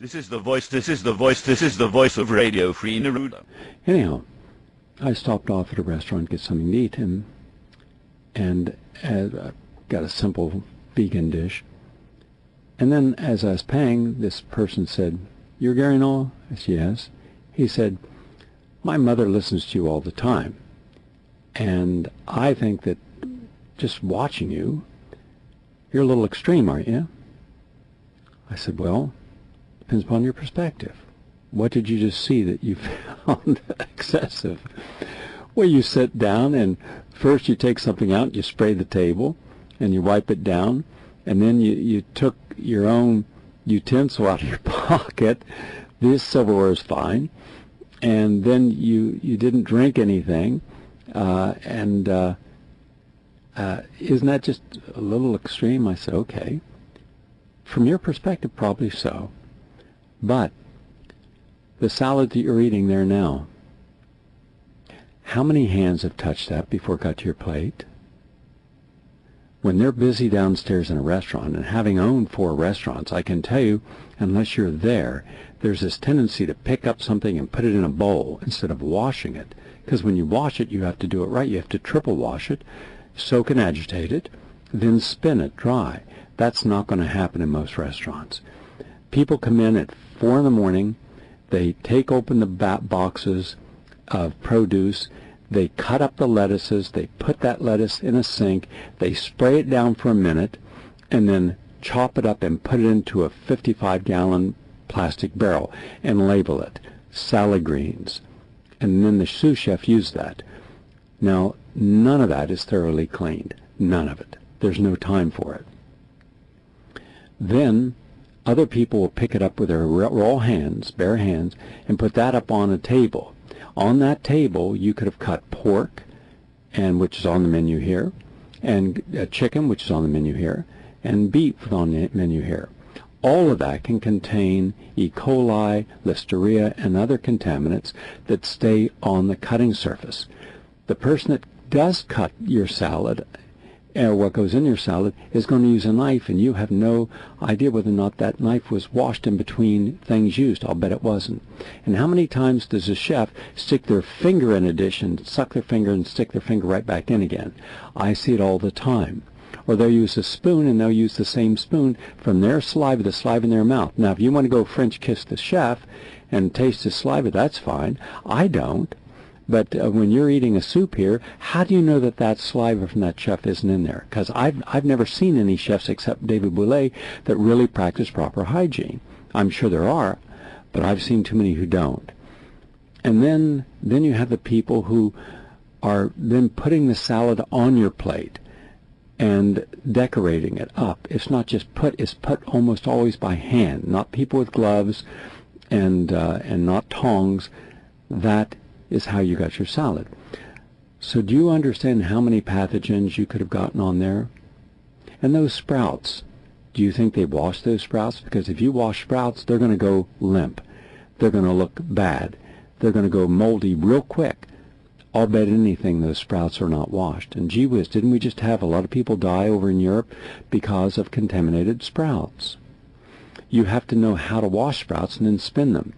This is the voice of Radio Free Neruda. Anyhow, I stopped off at a restaurant to get something to eat, and got a simple vegan dish. And then as I was paying, this person said, "You're Gary Noel?" I said, "Yes." He said, "My mother listens to you all the time, and I think that just watching you, you're a little extreme, aren't you?" I said, "Well, depends upon your perspective. What did you just see that you found excessive?" Well, you sit down, and first you take something out, you spray the table, and you wipe it down, and then you took your own utensil out of your pocket. This silverware is fine. And then you didn't drink anything. Isn't that just a little extreme? I said, okay. From your perspective, probably so. But the salad that you're eating there now, how many hands have touched that before it got to your plate? When they're busy downstairs in a restaurant, and having owned 4 restaurants, I can tell you, unless you're there, there's this tendency to pick up something and put it in a bowl instead of washing it. Because when you wash it, you have to do it right. You have to triple wash it, soak and agitate it, then spin it dry. That's not going to happen in most restaurants. People come in at 4 in the morning, they take open the boxes of produce, they cut up the lettuces, they put that lettuce in a sink, they spray it down for a minute, and then chop it up and put it into a 55-gallon plastic barrel and label it salad greens. And then the sous chef used that. Now, none of that is thoroughly cleaned. None of it. There's no time for it. Then other people will pick it up with their raw hands, bare hands, and put that up on a table. On that table, you could have cut pork, and which is on the menu here, and chicken, which is on the menu here, and beef on the menu here. All of that can contain E. coli, Listeria, and other contaminants that stay on the cutting surface. The person that does cut your salad, or what goes in your salad, is going to use a knife, and you have no idea whether or not that knife was washed in between things used. I'll bet it wasn't. And how many times does a chef stick their finger in a dish and suck their finger and stick their finger right back in again? I see it all the time. Or they'll use a spoon, and they'll use the same spoon from their saliva, the saliva in their mouth. Now, if you want to go French kiss the chef and taste his saliva, that's fine. I don't. But when you're eating a soup here, how do you know that that saliva from that chef isn't in there? Because I've never seen any chefs except David Boulay that really practice proper hygiene. I'm sure there are, but I've seen too many who don't. And then you have the people who are then putting the salad on your plate and decorating it up. It's not just put, it's put almost always by hand, not people with gloves and not tongs. That is how you got your salad. So do you understand how many pathogens you could have gotten on there? And those sprouts, do you think they wash those sprouts? Because if you wash sprouts, they're going to go limp. They're going to look bad. They're going to go moldy real quick. I'll bet anything those sprouts are not washed. And gee whiz, didn't we just have a lot of people die over in Europe because of contaminated sprouts? You have to know how to wash sprouts and then spin them.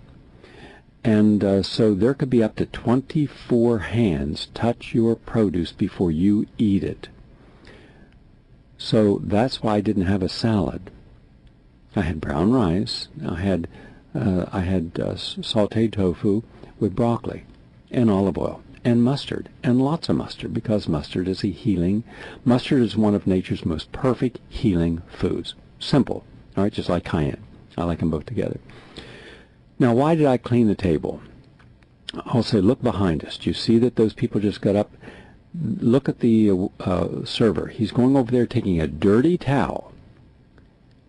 And so there could be up to 24 hands touch your produce before you eat it. So that's why I didn't have a salad. I had brown rice. I had sautéed tofu with broccoli and olive oil and mustard, and lots of mustard, because mustard is mustard is one of nature's most perfect healing foods. Simple, all right, just like cayenne. I like them both together. Now, why did I clean the table? I'll say, look behind us. Do you see that those people just got up? Look at the server. He's going over there taking a dirty towel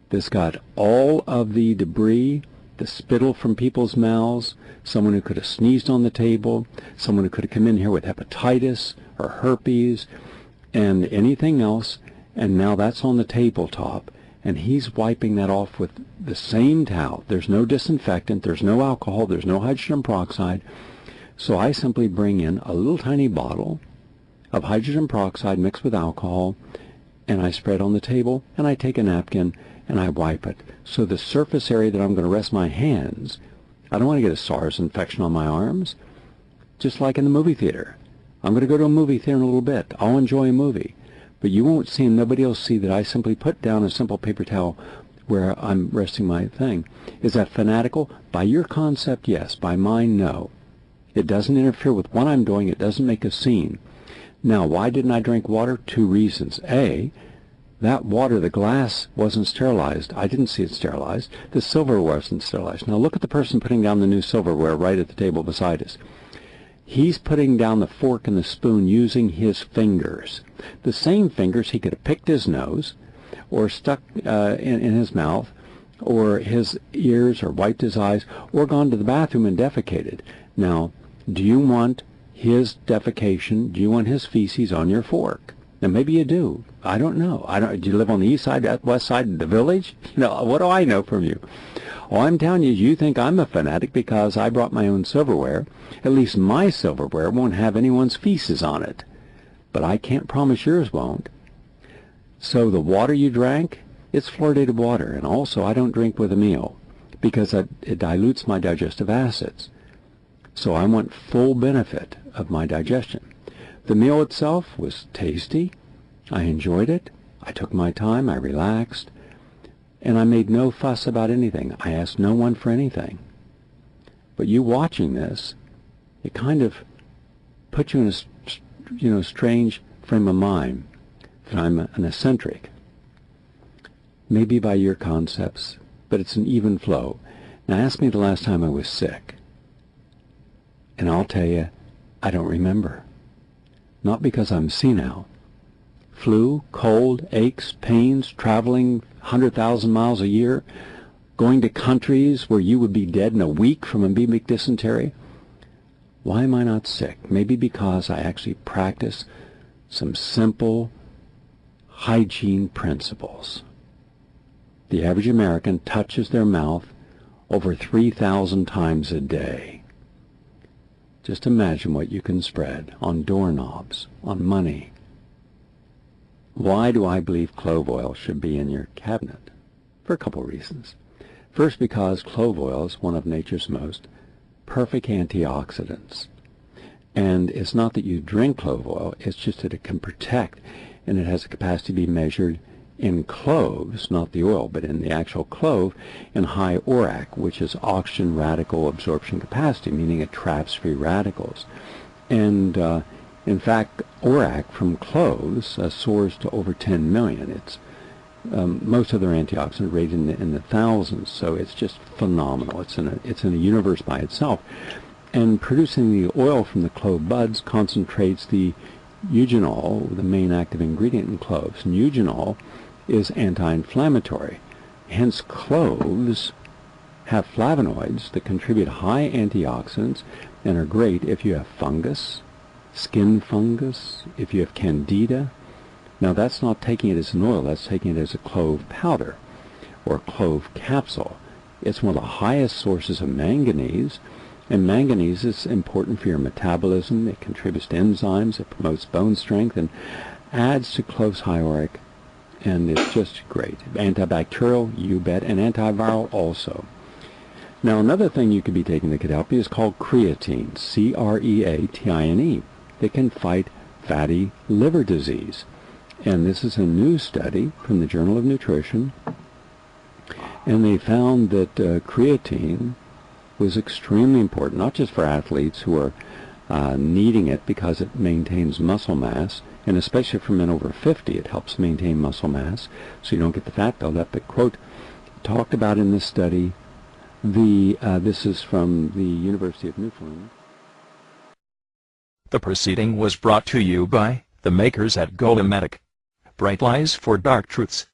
that's got all of the debris, the spittle from people's mouths, someone who could have sneezed on the table, someone who could have come in here with hepatitis or herpes and anything else, and now that's on the tabletop. And he's wiping that off with the same towel. There's no disinfectant, there's no alcohol, there's no hydrogen peroxide. So I simply bring in a little tiny bottle of hydrogen peroxide mixed with alcohol, and I spread on the table, and I take a napkin and I wipe it. So the surface area that I'm going to rest my hands, I don't want to get a SARS infection on my arms, just like in the movie theater. I'm going to go to a movie theater in a little bit. I'll enjoy a movie. But you won't see, and nobody will see, that I simply put down a simple paper towel where I'm resting my thing. Is that fanatical? By your concept, yes. By mine, no. It doesn't interfere with what I'm doing. It doesn't make a scene. Now, why didn't I drink water? 2 reasons. A, that water, the glass, wasn't sterilized. I didn't see it sterilized. The silverware wasn't sterilized. Now, look at the person putting down the new silverware right at the table beside us. He's putting down the fork and the spoon using his fingers. The same fingers he could have picked his nose, or stuck in his mouth, or his ears, or wiped his eyes, or gone to the bathroom and defecated. Now, do you want his defecation, do you want his feces on your fork? Now, maybe you do. I don't know. Do you live on the east side, west side of the village? What do I know from you? All I'm telling you is you think I'm a fanatic because I brought my own silverware. At least my silverware won't have anyone's feces on it. But I can't promise yours won't. So the water you drank, it's fluoridated water. And also, I don't drink with a meal because it dilutes my digestive acids. So I want full benefit of my digestion. The meal itself was tasty. I enjoyed it. I took my time. I relaxed. And I made no fuss about anything. I asked no one for anything. But you watching this, it kind of puts you in a strange frame of mind that I'm an eccentric. Maybe by your concepts, but it's an even flow. Now ask me the last time I was sick. And I'll tell you, I don't remember. Not because I'm senile. Flu, cold, aches, pains, traveling 100,000 miles a year, going to countries where you would be dead in a week from amoebic dysentery. Why am I not sick? Maybe because I actually practice some simple hygiene principles. The average American touches their mouth over 3,000 times a day. Just imagine what you can spread on doorknobs, on money. Why do I believe clove oil should be in your cabinet? For a couple reasons. First, because clove oil is one of nature's most perfect antioxidants. And it's not that you drink clove oil, it's just that it can protect, and it has a capacity to be measured in cloves, not the oil, but in the actual clove, in high ORAC, which is oxygen radical absorption capacity, meaning it traps free radicals. And in fact, ORAC from cloves soars to over 10 million. It's most of their antioxidants rated in the thousands, so it's just phenomenal. It's in a universe by itself. And producing the oil from the clove buds concentrates the eugenol, the main active ingredient in cloves. And eugenol is anti-inflammatory. Hence, cloves have flavonoids that contribute high antioxidants and are great if you have fungus, skin fungus, if you have candida. Now, that's not taking it as an oil, that's taking it as a clove powder or a clove capsule. It's one of the highest sources of manganese, and manganese is important for your metabolism. It contributes to enzymes, it promotes bone strength, and adds to cloves high ORAC, and it's just great. Antibacterial, you bet, and antiviral also. Now, another thing you could be taking that could help you is called creatine, C-R-E-A-T-I-N-E. That can fight fatty liver disease. And this is a new study from the Journal of Nutrition, and they found that creatine was extremely important, not just for athletes who are needing it because it maintains muscle mass, and especially for men over 50, it helps maintain muscle mass so you don't get the fat buildup. But, quote, talked about in this study, this is from the University of Newfoundland. The proceeding was brought to you by the makers at Golematic. Bright lies for dark truths.